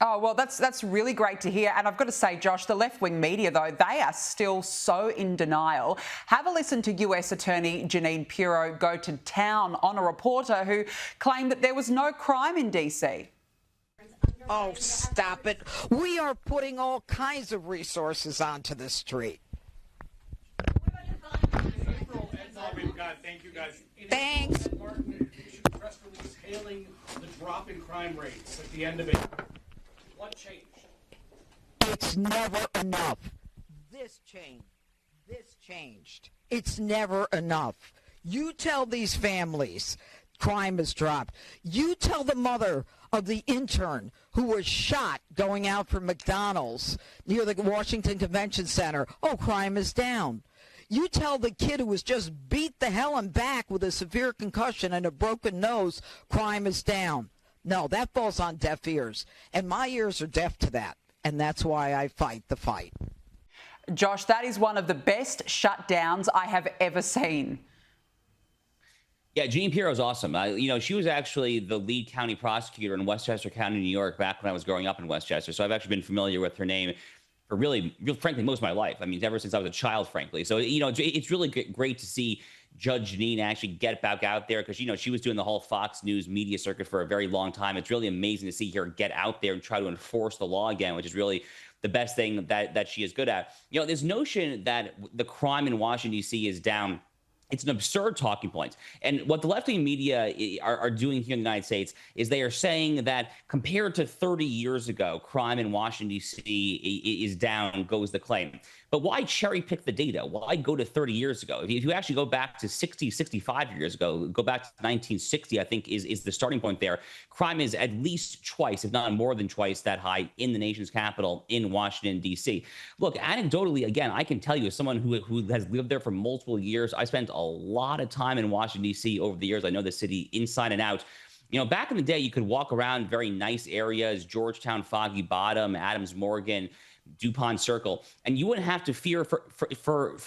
Oh, well, that's really great to hear. And I've got to say, Josh, the left-wing media, though, they are still so in denial. Have a listen to US Attorney Jeanine Pirro go to town on a reporter who claimed that there was no crime in DC. Oh, stop it. We are putting all kinds of resources onto the street. Thank you, guys. Thanks. Martin issued a press release hailing the drop in crime rates at the end of it. What changed? It's never enough. This changed. It's never enough. You tell these families crime has dropped. You tell the mother of the intern who was shot going out from McDonald's near the Washington Convention Center, oh, crime is down. You tell the kid who was just beat the hell and back with a severe concussion and a broken nose, crime is down. No, that falls on deaf ears, and my ears are deaf to that, and that's why I fight the fight. Josh, that is one of the best shutdowns I have ever seen. Yeah, Jeanine Pirro is awesome. She was actually the lead county prosecutor in Westchester County, New York, back when I was growing up in Westchester. So I've actually been familiar with her name for frankly, most of my life. I mean, ever since I was a child, frankly. So, it's really great to see Judge Janine actually get back out there because, she was doing the whole Fox News media circuit for a very long time. It's really amazing to see her get out there and try to enforce the law again, which is really the best thing that she is good at. This notion that the crime in Washington, D.C. is down, it's an absurd talking point. And what the left-wing media are doing here in the United States is they are saying that compared to 30 years ago, crime in Washington, D.C. is down, goes the claim. But why cherry pick the data? Why go to 30 years ago? If you actually go back to 60, 65 years ago, go back to 1960, I think is the starting point there. Crime is at least twice, if not more than twice, that high in the nation's capital in Washington, D.C. Look, anecdotally, again, I can tell you as someone who has lived there for multiple years, I spent a lot of time in Washington, D.C. over the years. I know the city inside and out. Back in the day, you could walk around very nice areas, Georgetown, Foggy Bottom, Adams Morgan, DuPont Circle, and you wouldn't have to fear for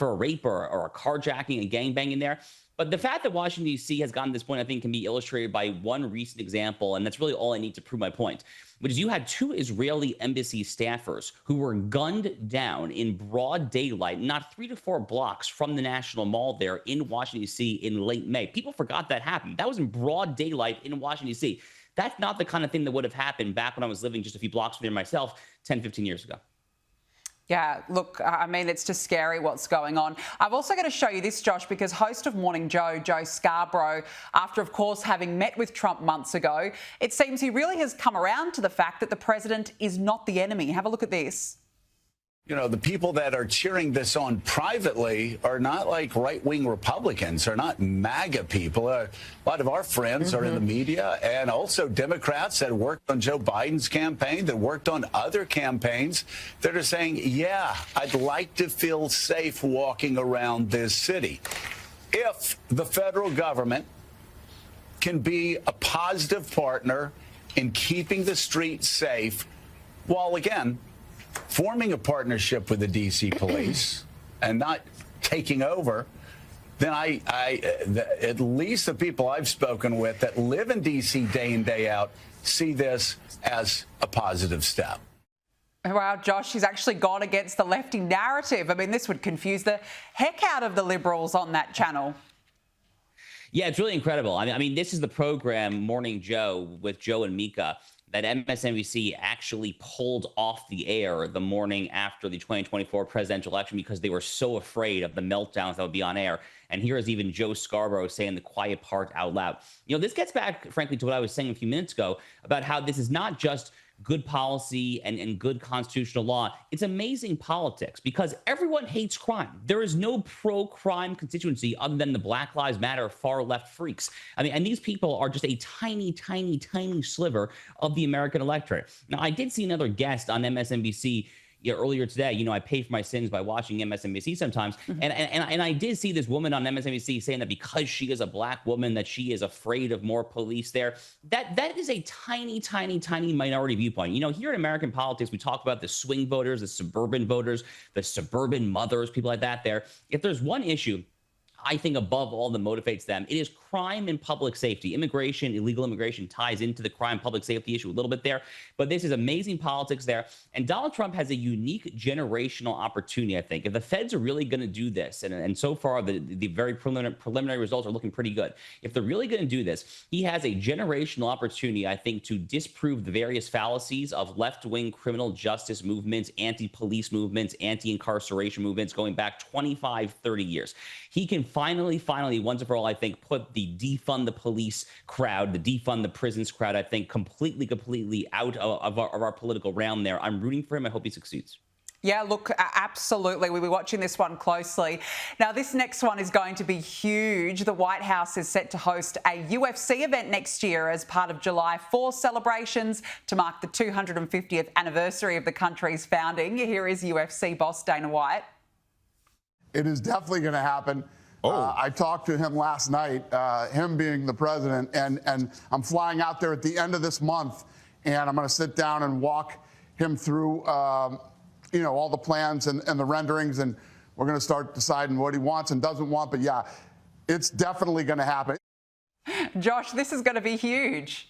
a rape or a carjacking, a gangbang in there. But the fact that Washington, D.C. has gotten to this point, I think, can be illustrated by one recent example, and that's really all I need to prove my point, which is you had 2 Israeli embassy staffers who were gunned down in broad daylight, not 3 to 4 blocks from the National Mall there in Washington, D.C. in late May. People forgot that happened. That was in broad daylight in Washington, D.C. That's not the kind of thing that would have happened back when I was living just a few blocks from there myself 10, 15 years ago. Yeah, look, I mean, it's just scary what's going on. I've also got to show you this, Josh, because host of Morning Joe, Joe Scarboro, after, of course, having met with Trump months ago, it seems he really has come around to the fact that the president is not the enemy. Have a look at this. The people that are cheering this on privately are not like right-wing Republicans, are not MAGA people. A lot of our friends are in the media, and also Democrats that worked on Joe Biden's campaign, that worked on other campaigns, that are saying, yeah, I'd like to feel safe walking around this city. If the federal government can be a positive partner in keeping the streets safe, while, again, forming a partnership with the D.C. police and not taking over, then at least the people I've spoken with that live in D.C. day in, day out, see this as a positive step. Wow, Josh, he's actually gone against the lefty narrative. I mean, this would confuse the heck out of the Liberals on that channel. Yeah, it's really incredible. I mean, this is the program Morning Joe with Joe and Mika that MSNBC actually pulled off the air the morning after the 2024 presidential election because they were so afraid of the meltdowns that would be on air. And here is even Joe Scarboro saying the quiet part out loud. This gets back, frankly, to what I was saying a few minutes ago about how this is not just good policy and good constitutional law. It's amazing politics because everyone hates crime. There is no pro-crime constituency other than the Black Lives Matter far-left freaks. I mean, and these people are just a tiny, tiny, tiny sliver of the American electorate. Now, I did see another guest on MSNBC earlier today. I pay for my sins by watching MSNBC sometimes. And I did see this woman on MSNBC saying that because she is a black woman, that she is afraid of more police there. That is a tiny, tiny, tiny minority viewpoint. Here in American politics, we talk about the swing voters, the suburban mothers, people like that there. If there's one issue I think above all that motivates them, it is crime and public safety. Immigration, illegal immigration ties into the crime public safety issue a little bit there, but this is amazing politics there. And Donald Trump has a unique generational opportunity, I think. If the feds are really going to do this, and so far the very preliminary results are looking pretty good. If they're really going to do this, he has a generational opportunity, I think, to disprove the various fallacies of left-wing criminal justice movements, anti-police movements, anti-incarceration movements going back 25, 30 years. He can finally, once and for all, I think, put the defund the police crowd, the defund the prisons crowd, I think, completely out of our political realm there. I'm rooting for him. I hope he succeeds. Yeah, look, absolutely. We'll be watching this one closely. Now, this next one is going to be huge. The White House is set to host a UFC event next year as part of July 4th celebrations to mark the 250th anniversary of the country's founding. Here is UFC boss Dana White. It is definitely going to happen. I talked to him last night, him being the president, and I'm flying out there at the end of this month, and I'm going to sit down and walk him through, all the plans and the renderings, and we're going to start deciding what he wants and doesn't want. But yeah, it's definitely going to happen. Josh, this is going to be huge.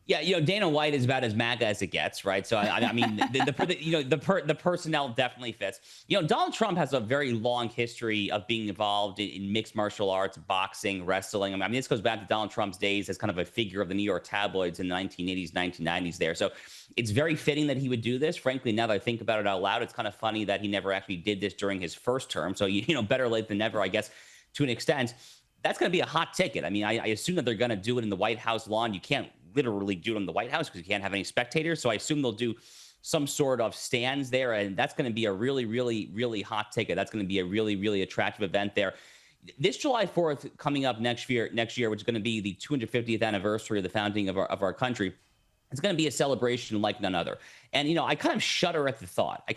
Yeah, Dana White is about as MAGA as it gets, right? So I mean, the personnel definitely fits. Donald Trump has a very long history of being involved in mixed martial arts, boxing, wrestling. I mean, this goes back to Donald Trump's days as kind of a figure of the New York tabloids in the 1980s, 1990s there. So it's very fitting that he would do this. Frankly, now that I think about it out loud, it's kind of funny that he never actually did this during his first term. So better late than never, I guess, to an extent. That's going to be a hot ticket. I mean, I assume that they're going to do it in the White House lawn. You can't literally do it in the White House because you can't have any spectators. So I assume they'll do some sort of stands there, and that's going to be a really hot ticket. That's going to be a really attractive event there. This July 4th coming up next year, which is going to be the 250th anniversary of the founding of our country. It's going to be a celebration like none other. And, I kind of shudder at the thought.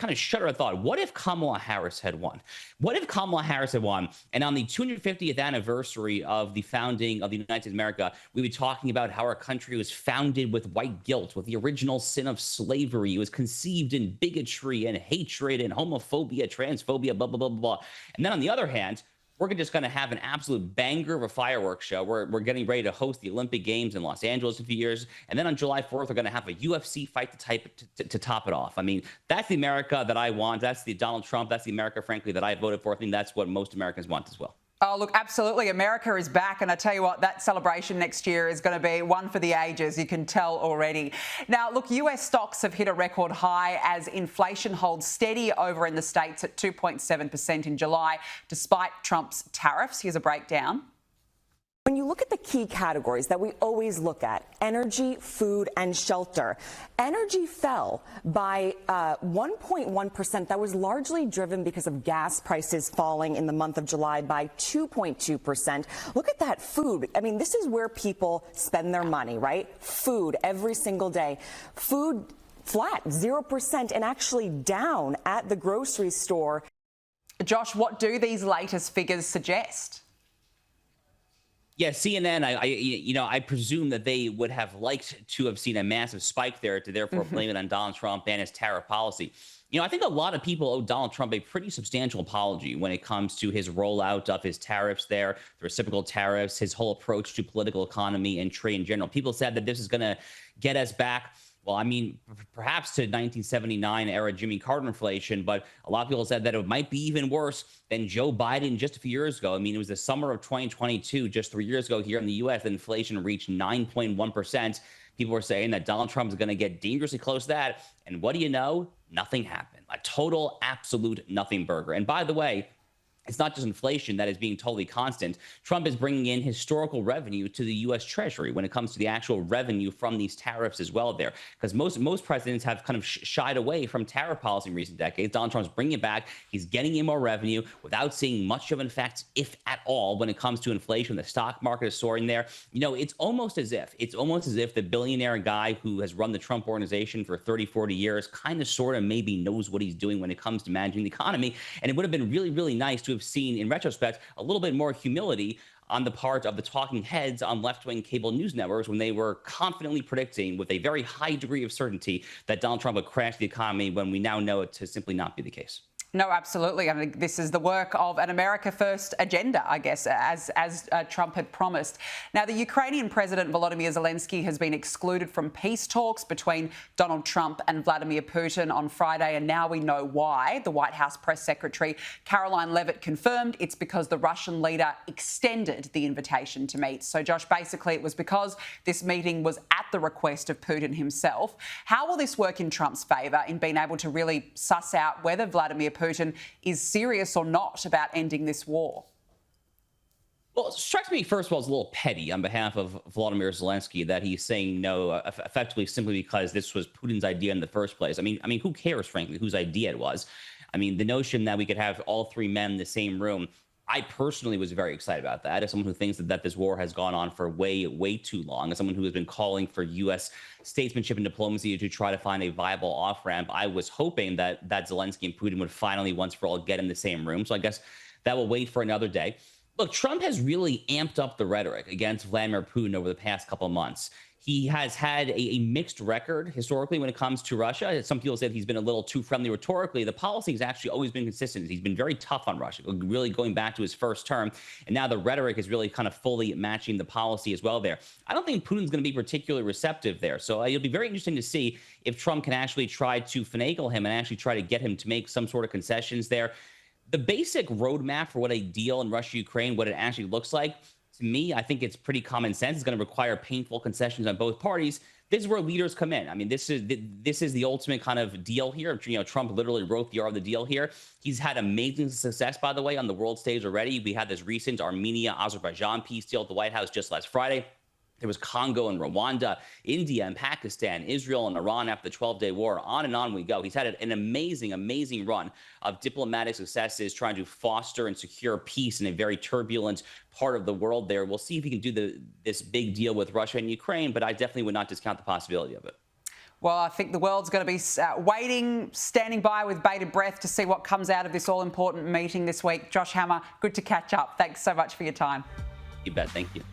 What if Kamala Harris had won? And on the 250th anniversary of the founding of the United States of America, we'd be talking about how our country was founded with white guilt, with the original sin of slavery. It was conceived in bigotry and hatred and homophobia, transphobia, blah, blah, blah, blah. And then on the other hand, we're just going to have an absolute banger of a fireworks show. We're getting ready to host the Olympic Games in Los Angeles in a few years. And then on July 4th, we're going to have a UFC fight to top it off. I mean, that's the America that I want. That's the Donald Trump. That's the America, frankly, that I voted for. I think that's what most Americans want as well. Oh, look, absolutely. America is back. And I tell you what, that celebration next year is going to be one for the ages. You can tell already. Now, look, US stocks have hit a record high as inflation holds steady over in the States at 2.7% in July, despite Trump's tariffs. Here's a breakdown. When you look at the key categories that we always look at, energy, food, and shelter, energy fell by 1.1%. That was largely driven because of gas prices falling in the month of July by 2.2%. Look at that food. I mean, this is where people spend their money, right? Food every single day. Food flat, 0%, and actually down at the grocery store. Josh, what do these latest figures suggest? Yeah, CNN, I presume that they would have liked to have seen a massive spike there to therefore blame it on Donald Trump and his tariff policy. I think a lot of people owe Donald Trump a pretty substantial apology when it comes to his rollout of his tariffs there, the reciprocal tariffs, his whole approach to political economy and trade in general. People said that this is going to get us back. Well, I mean, perhaps to 1979 era Jimmy Carter inflation, but a lot of people said that it might be even worse than Joe Biden just a few years ago. I mean, it was the summer of 2022, just 3 years ago here in the U.S., that inflation reached 9.1%. People were saying that Donald Trump is going to get dangerously close to that. And what do you know? Nothing happened. A total, absolute nothing burger. And by the way, it's not just inflation that is being totally constant. Trump is bringing in historical revenue to the U.S. Treasury when it comes to the actual revenue from these tariffs as well there. Because most presidents have kind of shied away from tariff policy in recent decades. Donald Trump's bringing it back. He's getting in more revenue without seeing much of an effect, if at all, when it comes to inflation. The stock market is soaring there. It's almost as if the billionaire guy who has run the Trump organization for 30, 40 years kind of sort of maybe knows what he's doing when it comes to managing the economy. And it would have been really nice to have seen, in retrospect, a little bit more humility on the part of the talking heads on left-wing cable news networks when they were confidently predicting with a very high degree of certainty that Donald Trump would crash the economy, when we now know it to simply not be the case. No, absolutely. I mean, this is the work of an America First agenda, I guess, as Trump had promised. Now, the Ukrainian President Volodymyr Zelensky has been excluded from peace talks between Donald Trump and Vladimir Putin on Friday, and now we know why. The White House press secretary Caroline Levitt confirmed it's because the Russian leader extended the invitation to meet. So, Josh, basically it was because this meeting was at the request of Putin himself. How will this work in Trump's favour in being able to really suss out whether Vladimir Putin is serious or not about ending this war? Well, it strikes me, first of all, as a little petty on behalf of Volodymyr Zelensky that he's saying no, effectively simply because this was Putin's idea in the first place. I mean, who cares, frankly, whose idea it was? I mean, the notion that we could have all three men in the same room, I personally was very excited about that. As someone who thinks that this war has gone on for way, way too long, as someone who has been calling for U.S. statesmanship and diplomacy to try to find a viable off-ramp, I was hoping that Zelensky and Putin would finally, once for all, get in the same room. So I guess that will wait for another day. Look, Trump has really amped up the rhetoric against Vladimir Putin over the past couple of months. He has had a mixed record historically when it comes to Russia. Some people said he's been a little too friendly rhetorically. The policy has actually always been consistent. He's been very tough on Russia, really going back to his first term. And now the rhetoric is really kind of fully matching the policy as well there. I don't think Putin's going to be particularly receptive there. So it'll be very interesting to see if Trump can actually try to finagle him and actually try to get him to make some sort of concessions there. The basic roadmap for what a deal in Russia-Ukraine, what it actually looks like, to me, I think it's pretty common sense. It's going to require painful concessions on both parties. This is where leaders come in. I mean, this is the ultimate kind of deal here. You know, Trump literally wrote the art of the deal here. He's had amazing success, by the way, on the world stage already. We had this recent Armenia-Azerbaijan peace deal at the White House just last Friday. There was Congo and Rwanda, India and Pakistan, Israel and Iran after the 12-day war. On and on we go. He's had an amazing, amazing run of diplomatic successes trying to foster and secure peace in a very turbulent part of the world there. We'll see if he can do this big deal with Russia and Ukraine, but I definitely would not discount the possibility of it. Well, I think the world's going to be waiting, standing by with bated breath to see what comes out of this all-important meeting this week. Josh Hammer, good to catch up. Thanks so much for your time. You bet. Thank you.